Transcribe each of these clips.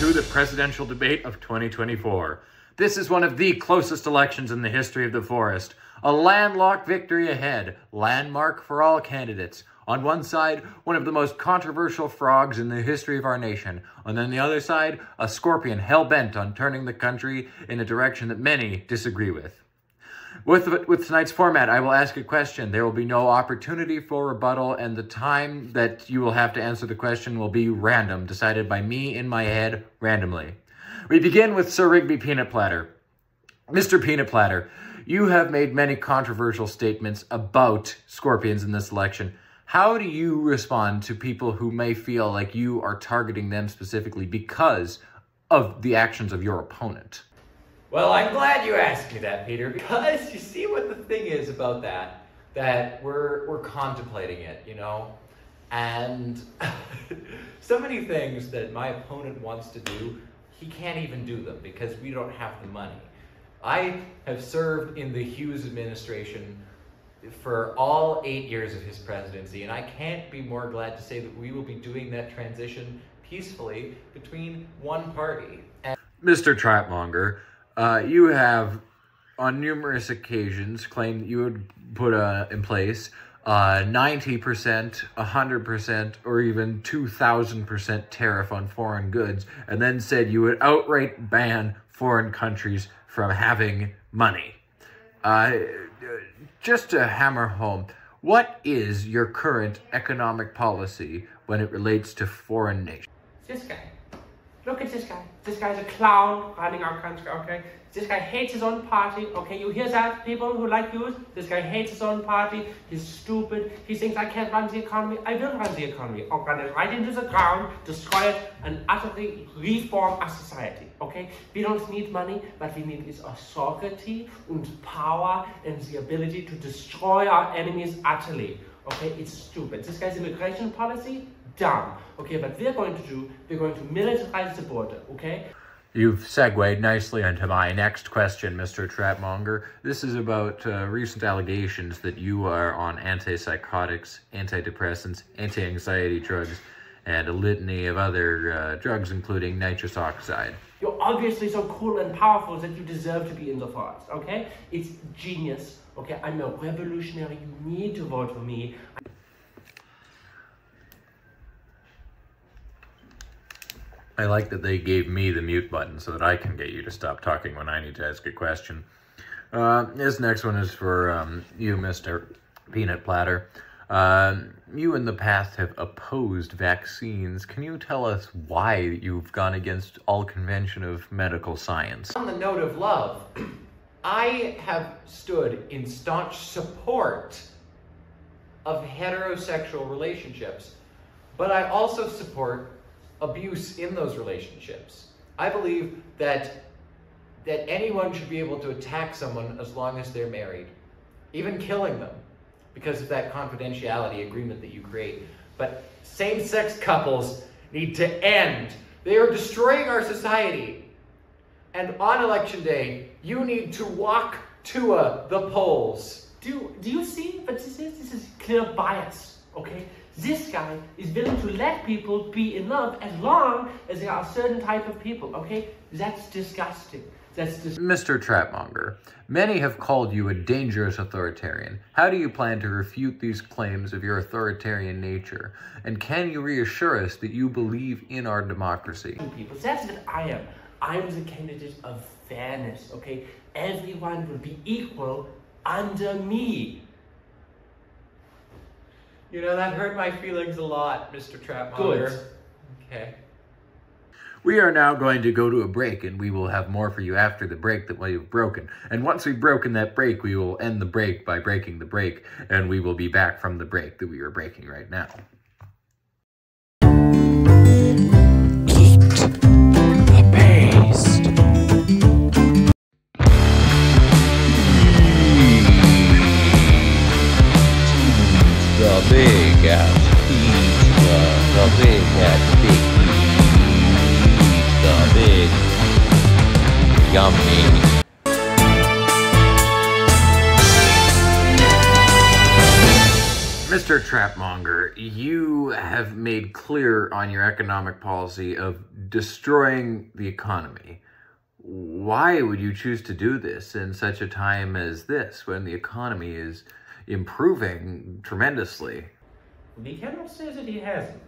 to the presidential debate of 2024. This is one of the closest elections in the history of the forest. A landlocked victory ahead, landmark for all candidates. On one side, one of the most controversial frogs in the history of our nation. And on the other side, a scorpion hell-bent on turning the country in a direction that many disagree with. With tonight's format, I will ask a question. There will be no opportunity for rebuttal, and the time that you will have to answer the question will be random, decided by me in my head randomly. We begin with Sir Rigby Peanutplatter. Mr. Peanutplatter, you have made many controversial statements about scorpions in this election. How do you respond to people who may feel like you are targeting them specifically because of the actions of your opponent? Well, I'm glad you asked me that, Peter, because you see what the thing is about that we're contemplating it, you know? And so many things that my opponent wants to do, he can't even do them because we don't have the money. I have served in the Hughes administration for all 8 years of his presidency, and I can't be more glad to say that we will be doing that transition peacefully between one party. And Mr. Trapmonger, you have, on numerous occasions, claimed that you would put in place 90%, 100%, or even 2,000% tariff on foreign goods, and then said you would outright ban foreign countries from having money. Just to hammer home, what is your current economic policy when it relates to foreign nations? This guy. Look at this guy. This guy's a clown running our country, okay? This guy hates his own party, okay? You hear that, people who like you? This guy hates his own party. He's stupid. He thinks I can't run the economy. I will run the economy. I'll run it right into the ground, destroy it, and utterly reform our society, okay? We don't need money, but we need is authority and power and the ability to destroy our enemies utterly, okay? It's stupid. This guy's immigration policy, dumb. Okay, but we're going to militarize the border, okay? You've segued nicely into my next question, Mr. Trapmonger. This is about recent allegations that you are on antipsychotics, antidepressants, anti-anxiety drugs, and a litany of other drugs, including nitrous oxide. You're obviously so cool and powerful that you deserve to be in the forest, okay? It's genius, okay? I'm a revolutionary. You need to vote for me. I like that they gave me the mute button so that I can get you to stop talking when I need to ask a question. This next one is for you, Mr. Peanutplatter. You in the past have opposed vaccines. Can you tell us why you've gone against all convention of medical science? on the note of love, I have stood in staunch support of heterosexual relationships, but I also support abuse in those relationships. I believe that anyone should be able to attack someone as long as they're married, even killing them, because of that confidentiality agreement that you create. But same-sex couples need to end. They are destroying our society. And on election day, you need to walk to the polls. Do you see what this is? This is clear bias, okay? This guy is willing to let people be in love as long as they are a certain type of people, okay? That's disgusting. Mr. Trapmonger, many have called you a dangerous authoritarian. How do you plan to refute these claims of your authoritarian nature? And can you reassure us that you believe in our democracy? People, that's what I am. I'm the candidate of fairness, okay? Everyone will be equal under me. You know, that hurt my feelings a lot, Mr. Trapmonger. Good. Okay. We are now going to go to a break, and we will have more for you after the break that we've broken. And once we've broken that break, we will end the break by breaking the break, and we will be back from the break that we are breaking right now. Eat the paste. The big ass pizza, the big ass big pizza, big yummy. Mr. Trapmonger, you have made clear on your economic policy of destroying the economy. Why would you choose to do this in such a time as this, when the economy is improving tremendously? We cannot say that he hasn't.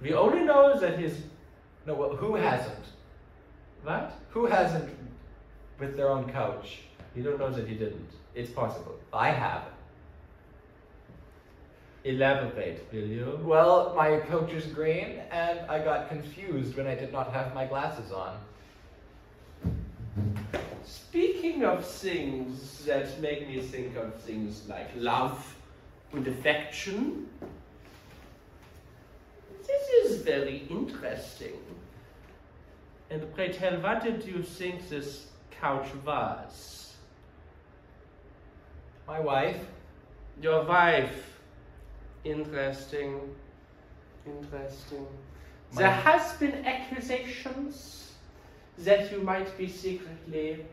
We only know that his... No, well, who hasn't? What? Who hasn't with their own couch? You don't know that he didn't. It's possible. I have. Elaborate, will you? Well, my coach is green, and I got confused when I did not have my glasses on. Speaking of things that make me think of things like love and affection, this is very interesting. And pray tell, what did you think this couch was? My wife. Your wife. Interesting. Interesting. There has been accusations that you might be secretly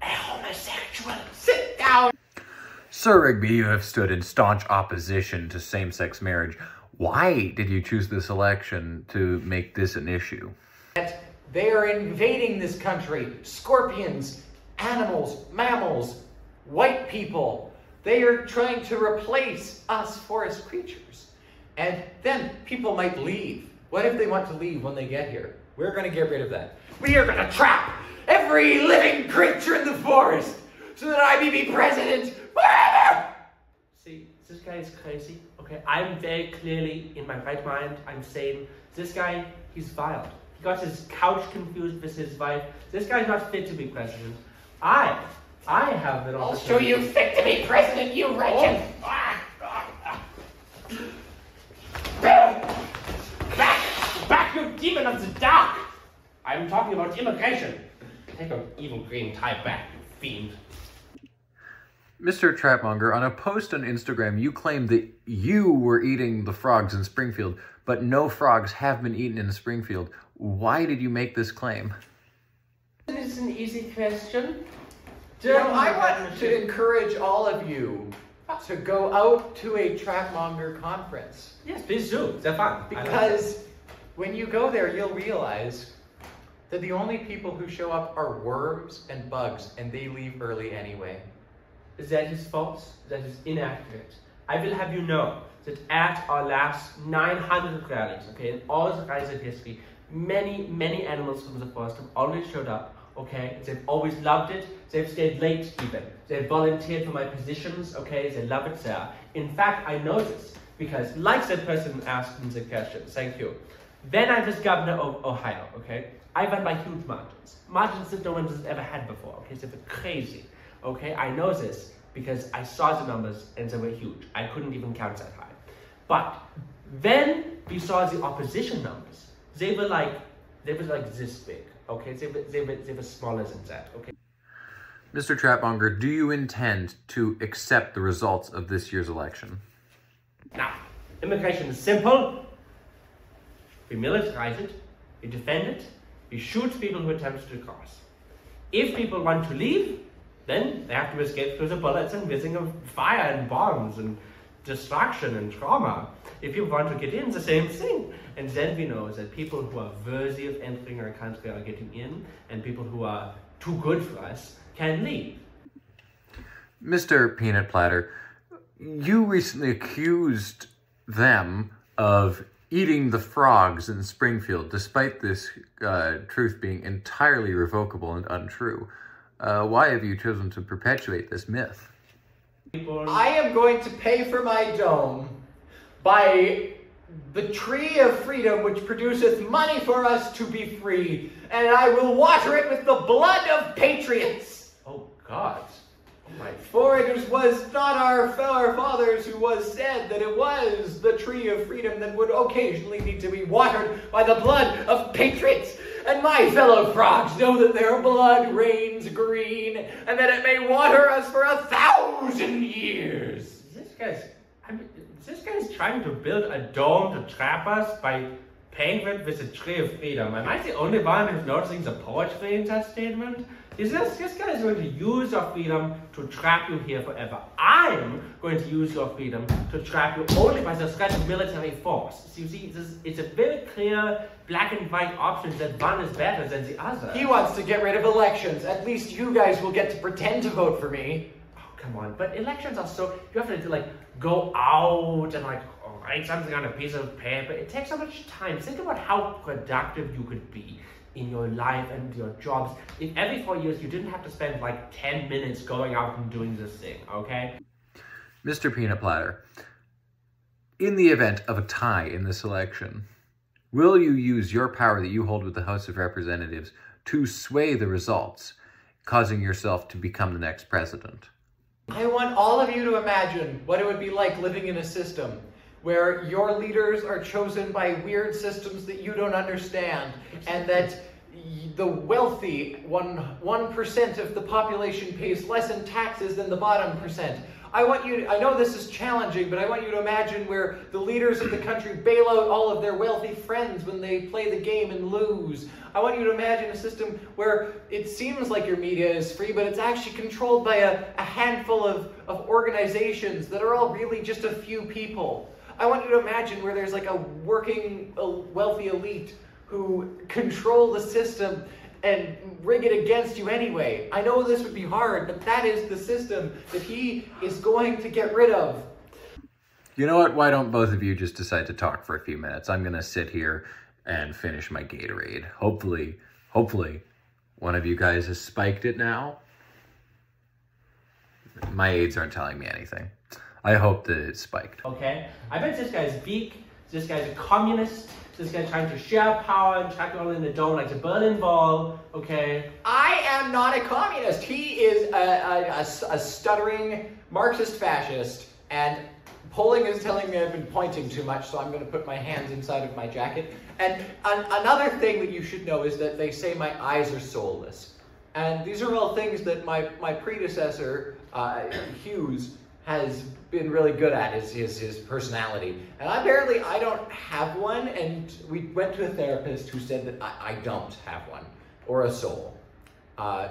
a homosexual. Sit down! Sir Rigby, you have stood in staunch opposition to same-sex marriage. Why did you choose this election to make this an issue? They are invading this country. Scorpions, animals, mammals, white people. They are trying to replace us forest creatures. And then people might leave. What if they want to leave when they get here? We're going to get rid of that. We are going to trap every living creature in the forest so that I may be president forever! See, this guy is crazy. Okay, I'm very clearly in my right mind. I'm sane. This guy, he's wild. He got his couch confused with his wife. This guy's not fit to be president. I have it all. I'll show you fit to be president, you wretched! Back, you demon of the dark! I'm talking about immigration. Take your evil green tie back, you fiend. Mr. Trapmonger, on a post on Instagram, you claimed that you were eating the frogs in Springfield, but no frogs have been eaten in Springfield. Why did you make this claim? This is an easy question. I want to encourage all of you to go out to a Trapmonger conference. Yes, please do. They're fun. Because when you go there, you'll realize that the only people who show up are worms and bugs, and they leave early anyway. That is false. That is inaccurate. I will have you know that at our last 900 rallies, okay, in all the rallies of history, many, many animals from the forest have always showed up. Okay, they've always loved it. They've stayed late even. They've volunteered for my positions. Okay, they love it there. In fact, I know this because, like that person asked me the question, thank you. When I was governor of Ohio, okay, I won by huge margins that no one has ever had before. Okay, so they were crazy. Okay, I know this because I saw the numbers and they were huge. I couldn't even count that high. But when we saw the opposition numbers, they were like this big. Okay, they were smaller than that, okay? Mr. Trapmonger, do you intend to accept the results of this year's election? Now, immigration is simple. We militarize it, we defend it, we shoot people who attempt to cross. If people want to leave, then they have to escape through the bullets and whizzing of fire and bombs and destruction and trauma. If you want to get in, the same thing. And then we know that people who are worthy of entering our country are getting in, and people who are too good for us can leave. Mr. Peanutplatter, you recently accused them of eating the frogs in Springfield, despite this truth being entirely irrevocable and untrue. Why have you chosen to perpetuate this myth? I am going to pay for my dome by the tree of freedom which produceth money for us to be free, and I will water it with the blood of patriots. Oh God. Oh my. For it was not our fathers who was said that it was the tree of freedom that would occasionally need to be watered by the blood of patriots. And my fellow frogs know that their blood reigns green, and that it may water us for 1,000 years. This guy's trying to build a dome to trap us by Penguin with a tree of freedom. Am I the only one who's noticing the poetry in that statement? This guy is going to use your freedom to trap you here forever. I'm going to use your freedom to trap you only by the threat of military force. So you see, it's a very clear black and white option that one is better than the other. He wants to get rid of elections. At least you guys will get to pretend to vote for me. Oh, come on. But elections are so... You have to like go out and like write something on a piece of paper. It takes so much time. Think about how productive you could be in your life and your jobs if every 4 years you didn't have to spend like 10 minutes going out and doing this thing, okay? Mr. Peanutplatter, in the event of a tie in this election, will you use your power that you hold with the House of Representatives to sway the results, causing yourself to become the next president? I want all of you to imagine what it would be like living in a system where your leaders are chosen by weird systems that you don't understand, and that the wealthy 1% of the population pays less in taxes than the bottom percent. I know this is challenging, but I want you to imagine where the leaders of the country bail out all of their wealthy friends when they play the game and lose. I want you to imagine a system where it seems like your media is free, but it's actually controlled by a handful of organizations that are all really just a few people. I want you to imagine where there's like a wealthy elite who control the system and rig it against you anyway. I know this would be hard, but that is the system that he is going to get rid of. You know what? Why don't both of you just decide to talk for a few minutes? I'm going to sit here and finish my Gatorade. Hopefully, one of you guys has spiked it now. My aides aren't telling me anything. I hope that it's spiked. Okay? I bet this guy's weak, this guy's a communist, this guy's trying to share power and track it all in the dome like the Berlin Wall, okay? I am not a communist. He is a stuttering Marxist fascist, and polling is telling me I've been pointing too much, so I'm going to put my hands inside of my jacket. And another thing that you should know is that they say my eyes are soulless. And these are all things that my predecessor, Hughes, has been really good at, is his personality. And I don't have one, and we went to a therapist who said that I don't have one, or a soul.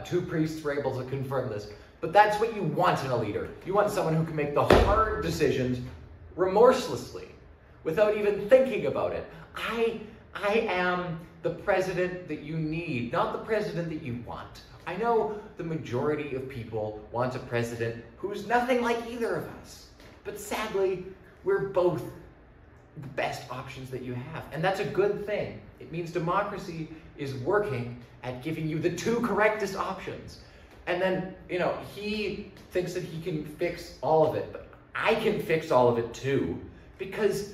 2 priests were able to confirm this. But that's what you want in a leader. You want someone who can make the hard decisions remorselessly, without even thinking about it. I am the president that you need, not the president that you want. I know the majority of people want a president who's nothing like either of us. But sadly, we're both the best options that you have. And that's a good thing. It means democracy is working at giving you the 2 correctest options. And then, you know, he thinks that he can fix all of it. But I can fix all of it too. Because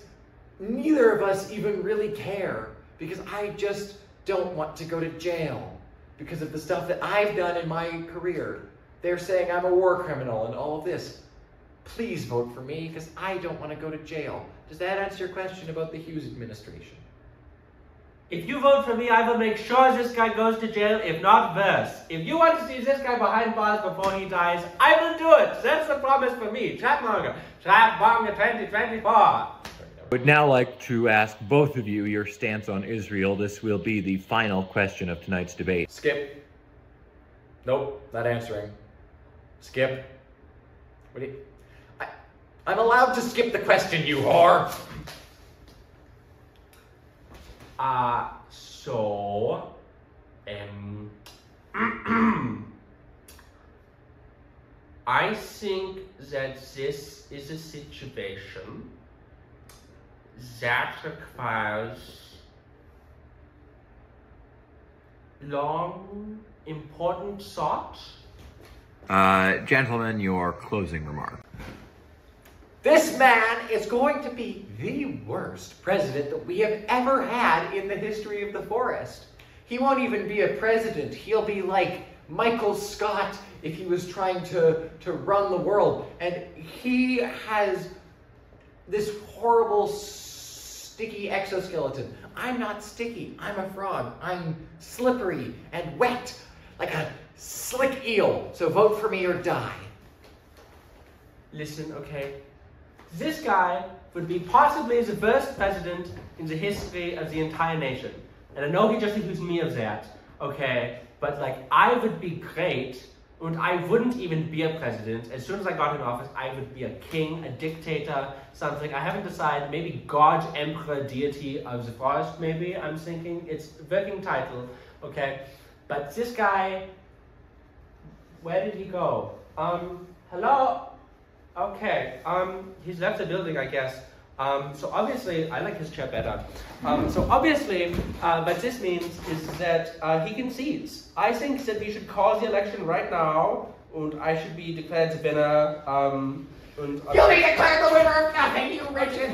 neither of us even really care. Because I just don't want to go to jail. Because of the stuff that I've done in my career. They're saying I'm a war criminal and all of this. Please vote for me, because I don't want to go to jail. Does that answer your question about the Hughes administration? If you vote for me, I will make sure this guy goes to jail, if not worse. If you want to see this guy behind bars before he dies, I will do it. That's the promise for me. Trapmonger. Trapmonger 2024. I would now like to ask both of you your stance on Israel. This will be the final question of tonight's debate. Skip. Nope, not answering. Skip. What do you... I'm allowed to skip the question, you whore! I think that this is a situation that requires long, important thought. Gentlemen, your closing remark. This man is going to be the worst president that we have ever had in the history of the forest. He won't even be a president. He'll be like Michael Scott if he was trying to run the world. And he has this horrible, sticky exoskeleton. I'm not sticky. I'm a frog. I'm slippery and wet like a slick eel. So vote for me or die. Listen, okay? This guy would be possibly the first president in the history of the entire nation. And I know he just accused me of that, okay? But like, I would be great, and I wouldn't even be a president. As soon as I got in office, I would be a king, a dictator, something. I haven't decided, maybe God, Emperor, Deity of the Forest, maybe, I'm thinking. It's a working title, okay? But this guy, where did he go? Hello? Okay, he's left the building, I guess. So obviously, I like his chair better. So obviously, what this means is that he concedes. I think that we should call the election right now, and I should be declared the winner. You'll be declared the winner of nothing, you wretched.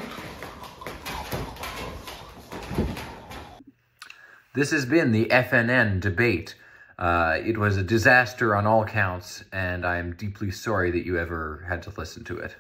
This has been the FNN debate. It was a disaster on all counts, and I am deeply sorry that you ever had to listen to it.